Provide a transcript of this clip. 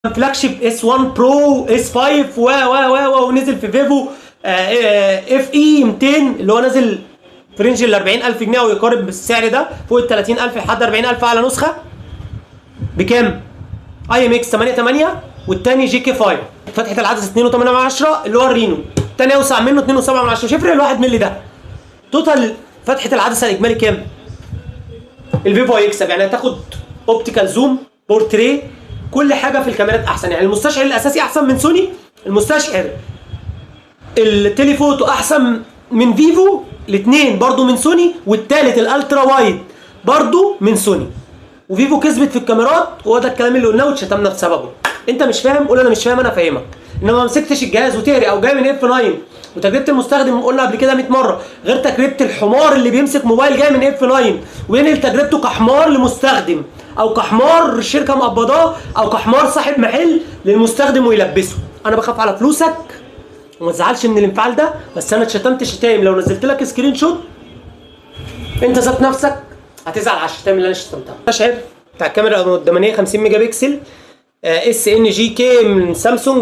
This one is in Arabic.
فلاج شيب اس 1 برو اس 5 ونزل في فيفو اف اي 200 اللي هو نازل في رينج ال 40000 جنيه او يقارب بالسعر ده، فوق ال 30000 لحد 40000 اعلى نسخه. بكام؟ اي ام اكس 88 والتاني جي كي 5 فتحه العدسه 2.8 اللي هو الرينو، التاني اوسع منه 2.7، مش هيفرق الواحد مللي ده. توتال فتحه العدسه الاجمالي كام؟ الفيفو هيكسب، يعني هتاخد اوبتيكال زوم، بورتريه، كل حاجه في الكاميرات احسن. يعني المستشعر الاساسي احسن من سوني، المستشعر التليفوتو احسن من فيفو، الاثنين برضو من سوني، والثالث الالترا وايد برضو من سوني. وفيفو كسبت في الكاميرات، وهو ده الكلام اللي قلناه واتشتمنا بسببه. انت مش فاهم قول انا مش فاهم، انا فاهمك. انما ما مسكتش الجهاز وتهري او جاي من اف 9، وتجربه المستخدم قلنا قبل كده 100 مره غير تجربه الحمار اللي بيمسك موبايل جاي من اف 9 وينقل تجربته كحمار لمستخدم، او كحمار شركه مقبضاه، او كحمار صاحب محل للمستخدم ويلبسه. انا بخاف على فلوسك وما تزعلش من الانفعال ده، بس انا اتشتمت شتايم لو نزلت لك سكرين شوت انت ذات نفسك هتزعل على الشتايم اللي انا شتمتها. المستشعر بتاع الكاميرا القدامانيه 50 ميجا بكسل اس ان جي كي من سامسونج.